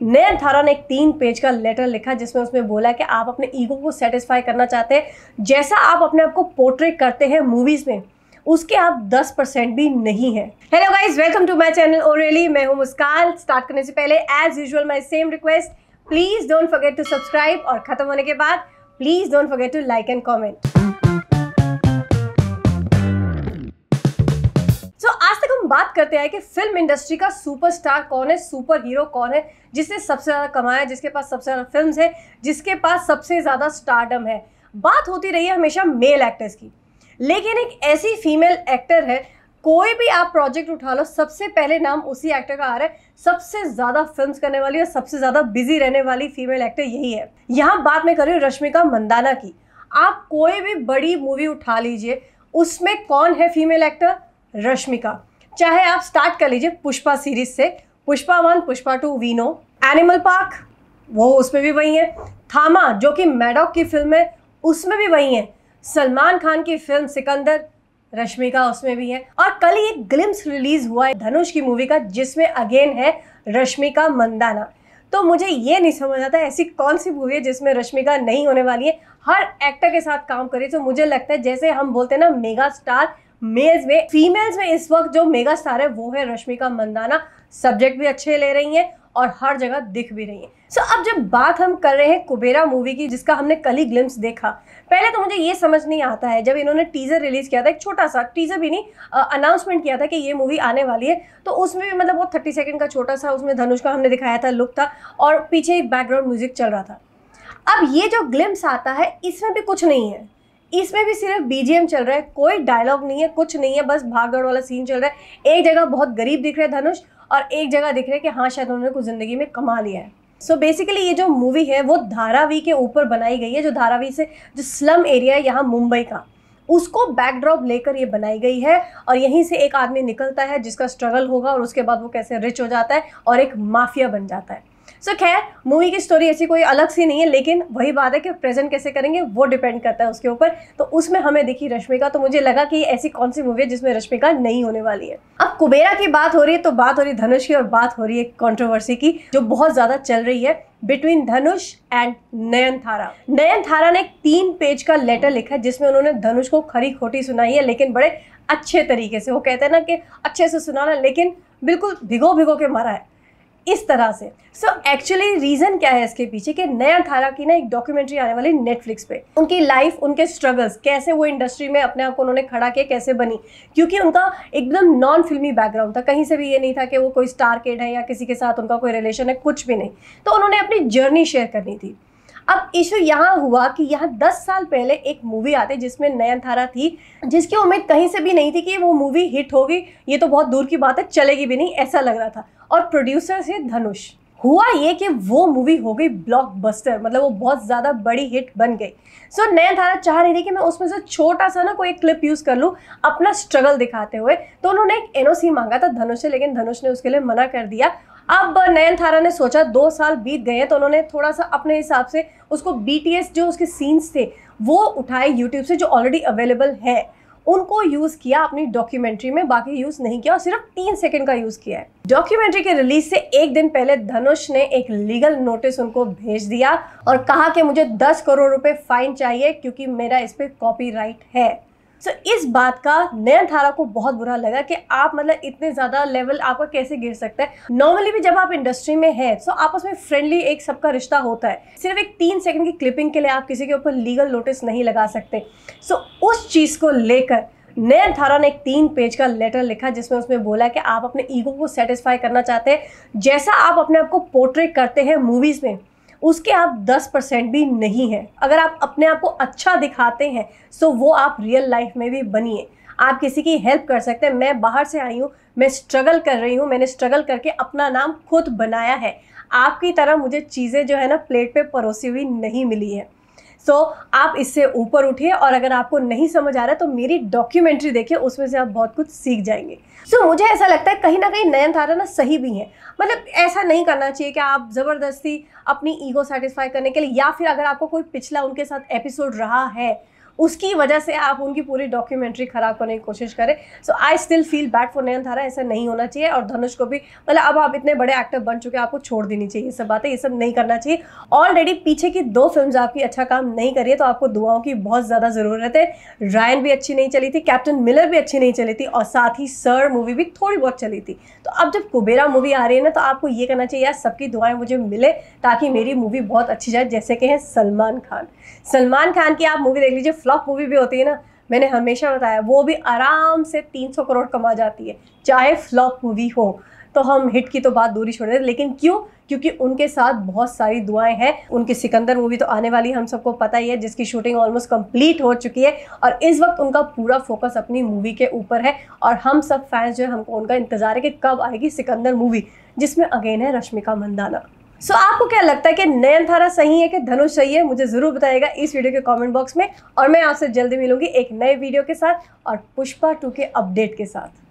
नयनतारा ने एक 3 पेज का लेटर लिखा जिसमें उसने बोला कि आप अपने ईगो को सेटिस्फाई करना चाहते हैं, जैसा आप अपने आप को पोर्ट्रेट करते हैं मूवीज में उसके आप 10% भी नहीं है। Hello guys, welcome to my channel ओरेली। मैं हूं मुस्कान। स्टार्ट करने से पहले as usual my same request, please don't forget to subscribe और खत्म होने के बाद please don't forget to like and comment. आज तक हम बात करते हैं कि फिल्म इंडस्ट्री का सुपरस्टार कौन है, सुपर हीरो कौन है, जिसने सबसे ज्यादा कमाया, जिसके पास सबसे ज्यादा फिल्म्स है, जिसके पास सबसे ज्यादा स्टारडम है। बात होती रही है हमेशा मेल एक्टर्स की, लेकिन एक ऐसी फीमेल एक्टर है, कोई भी आप प्रोजेक्ट उठा लो सबसे पहले नाम उसी एक्टर का आ रहा है। सबसे ज्यादा फिल्म्स करने वाली और सबसे ज्यादा बिजी रहने वाली फीमेल एक्टर यही है। यहाँ बात मैं कर रही हूँ रश्मिका मंदाना की। आप कोई भी बड़ी मूवी उठा लीजिए, उसमें कौन है फीमेल एक्टर? रश्मिका। चाहे आप स्टार्ट कर लीजिए पुष्पा सीरीज से, पुष्पा 1, पुष्पा 2 वी नो, एनिमल पार्क वो उसमें भी वही है, थामा जो कि मैडॉक की फिल्म है उसमें भी वही है, सलमान खान की फिल्म सिकंदर रश्मिका उसमें भी है, और कल ही एक ग्लिम्स रिलीज हुआ है धनुष की मूवी का जिसमें अगेन है रश्मिका मंदाना। तो मुझे ये नहीं समझ आता ऐसी कौन सी मूवी है जिसमें रश्मिका नहीं होने वाली है। हर एक्टर के साथ काम करी, तो मुझे लगता है जैसे हम बोलते हैं ना मेगा स्टार, मेल्स में फीमेल्स में इस वक्त जो मेगा स्टार है वो है रश्मिका मंदाना। सब्जेक्ट भी अच्छे ले रही हैं और हर जगह दिख भी रही हैं। अब जब बात हम कर रहे हैं कुबेरा मूवी की, जिसका हमने कल ही ग्लिम्स देखा, पहले तो मुझे ये समझ नहीं आता है, जब इन्होंने टीजर रिलीज किया था, एक छोटा सा टीजर भी नहीं, अनाउंसमेंट किया था कि ये मूवी आने वाली है, तो उसमें भी मतलब वो 30 सेकंड का छोटा सा उसमें धनुष का हमने दिखाया था लुक था और पीछे एक बैकग्राउंड म्यूजिक चल रहा था। अब ये जो ग्लिम्स आता है इसमें भी कुछ नहीं है, इसमें भी सिर्फ बीजीएम चल रहा है, कोई डायलॉग नहीं है, कुछ नहीं है, बस भागदौड़ वाला सीन चल रहा है। एक जगह बहुत गरीब दिख रहे हैं धनुष और एक जगह दिख रहा है कि हाँ शायद उन्होंने कुछ जिंदगी में कमा लिया है। सो बेसिकली ये जो मूवी है वो धारावी के ऊपर बनाई गई है, जो धारावी से जो स्लम एरिया है यहाँ मुंबई का, उसको बैकड्रॉप लेकर ये बनाई गई है। और यहीं से एक आदमी निकलता है जिसका स्ट्रगल होगा और उसके बाद वो कैसे रिच हो जाता है और एक माफिया बन जाता है। खैर मूवी की स्टोरी ऐसी कोई अलग सी नहीं है, लेकिन वही बात है कि प्रेजेंट कैसे करेंगे वो डिपेंड करता है उसके ऊपर। तो उसमें हमें दिखी रश्मिका, तो मुझे लगा कि ऐसी कौन सी मूवी है जिसमें रश्मिका नहीं होने वाली है। अब कुबेरा की बात हो रही है तो बात हो रही है धनुष की, और बात हो रही है कंट्रोवर्सी की जो बहुत ज्यादा चल रही है बिटवीन धनुष एंड नयनतारा। नयनतारा ने एक 3 पेज का लेटर लिखा है जिसमें उन्होंने धनुष को खरी खोटी सुनाई है, लेकिन बड़े अच्छे तरीके से। वो कहते हैं ना कि अच्छे से सुनाना, लेकिन बिल्कुल भिगो भिगो के मारा है इस तरह से। एक्चुअली रीजन क्या है इसके पीछे कि नयनतारा की ना एक डॉक्यूमेंट्री आने वाली नेटफ्लिक्स पे, उनकी लाइफ, उनके स्ट्रगल्स, कैसे वो इंडस्ट्री में अपने आप को उन्होंने खड़ा किया, कैसे बनी, क्योंकि उनका एकदम नॉन फिल्मी बैकग्राउंड था, कहीं से भी ये नहीं था कि वो कोई स्टार किड है या किसी के साथ उनका कोई रिलेशन है, कुछ भी नहीं। तो उन्होंने अपनी जर्नी शेयर करनी थी। अब इशू यहाँ हुआ कि यहाँ 10 साल पहले एक मूवी आती जिसमें नयनतारा थी, जिसकी उम्मीद कहीं से भी नहीं थी कि वो मूवी हिट होगी, ये तो बहुत दूर की बात है, चलेगी भी नहीं ऐसा लग रहा था। और प्रोड्यूसर से धनुष। हुआ ये कि वो मूवी हो गई ब्लॉकबस्टर, मतलब वो बहुत ज़्यादा बड़ी हिट बन गई। नयनतारा चाह रही थी कि मैं उसमें से छोटा सा ना कोई क्लिप यूज़ कर लूँ अपना स्ट्रगल दिखाते हुए, तो उन्होंने एक एनओसी मांगा था धनुष से, लेकिन धनुष ने उसके लिए मना कर दिया। अब नयनतारा ने सोचा 2 साल बीत गए हैं, तो उन्होंने थोड़ा सा अपने हिसाब से उसको बीटीएस जो उसके सीन्स थे वो उठाए यूट्यूब से जो ऑलरेडी अवेलेबल है, उनको यूज़ किया अपनी डॉक्यूमेंट्री में, बाकी यूज़ नहीं किया और सिर्फ 3 सेकंड का यूज़ किया है। डॉक्यूमेंट्री के रिलीज से एक दिन पहले धनुष ने एक लीगल नोटिस उनको भेज दिया और कहा कि मुझे 10 करोड़ रुपए फाइन चाहिए क्योंकि मेरा इस पर कॉपीराइट है। इस बात का नयनतारा को बहुत बुरा लगा कि आप मतलब इतने ज़्यादा लेवल आपका कैसे गिर सकता है। नॉर्मली भी जब आप इंडस्ट्री में हैं तो आपस में फ्रेंडली एक सबका रिश्ता होता है, सिर्फ एक 3 सेकंड की क्लिपिंग के लिए आप किसी के ऊपर लीगल नोटिस नहीं लगा सकते। उस चीज़ को लेकर नयनतारा ने एक 3 पेज का लेटर लिखा जिसमें उसने बोला कि आप अपने ईगो को सेटिस्फाई करना चाहते हैं, जैसा आप अपने आप को पोर्ट्रेट करते हैं मूवीज़ में उसके आप 10% भी नहीं है। अगर आप अपने आप को अच्छा दिखाते हैं सो वो आप रियल लाइफ में भी बनिए। आप किसी की हेल्प कर सकते हैं। मैं बाहर से आई हूँ, मैं स्ट्रगल कर रही हूँ, मैंने स्ट्रगल करके अपना नाम खुद बनाया है। आपकी तरह मुझे चीज़ें जो है ना प्लेट पे परोसी हुई नहीं मिली है। आप इससे ऊपर उठिए, और अगर आपको नहीं समझ आ रहा है तो मेरी डॉक्यूमेंट्री देखिए, उसमें से आप बहुत कुछ सीख जाएंगे। मुझे ऐसा लगता है कहीं ना कहीं नयनतारा ना सही भी है, मतलब ऐसा नहीं करना चाहिए कि आप ज़बरदस्ती अपनी ईगो सेटिस्फाई करने के लिए, या फिर अगर आपको कोई पिछला उनके साथ एपिसोड रहा है उसकी वजह से आप उनकी पूरी डॉक्यूमेंट्री खराब करने की कोशिश करें। So I still feel bad for Nayanthara, ऐसा नहीं होना चाहिए। और धनुष को भी, मतलब अब आप इतने बड़े एक्टर बन चुके हैं, आपको छोड़ देनी चाहिए ये सब बातें, ये सब नहीं करना चाहिए। ऑलरेडी पीछे की 2 फिल्म्स आपकी अच्छा काम नहीं करी है, तो आपको दुआओं की बहुत ज़्यादा ज़रूरत है। रायन भी अच्छी नहीं चली थी, कैप्टन मिलर भी अच्छी नहीं चली थी, और साथ ही सर मूवी भी थोड़ी बहुत चली थी। तो अब जब कुबेरा मूवी आ रही है ना, तो आपको ये करना चाहिए, यार सबकी दुआएं मुझे मिले ताकि मेरी मूवी बहुत अच्छी जाए। जैसे कि है सलमान खान की आप मूवी देख लीजिए, फ्लॉप मूवी भी होती है ना, मैंने हमेशा बताया वो भी आराम से 300 करोड़ कमा जाती है, चाहे फ्लॉप मूवी हो। तो हम हिट की तो बात दूरी छोड़ दें, लेकिन क्यों? क्योंकि उनके साथ बहुत सारी दुआएं हैं। उनकी सिकंदर मूवी तो आने वाली, हम सबको पता ही है, जिसकी शूटिंग ऑलमोस्ट कंप्लीट हो चुकी है, और इस वक्त उनका पूरा फोकस अपनी मूवी के ऊपर है। और हम सब फैंस जो है, हमको उनका इंतजार है कि कब आएगी सिकंदर मूवी, जिसमें अगेन है रश्मिका मंदाना। सो आपको क्या लगता है कि नयनतारा सही है कि धनुष सही है? मुझे जरूर बताइएगा इस वीडियो के कमेंट बॉक्स में, और मैं आपसे जल्दी मिलूंगी एक नए वीडियो के साथ और पुष्पा 2 के अपडेट के साथ।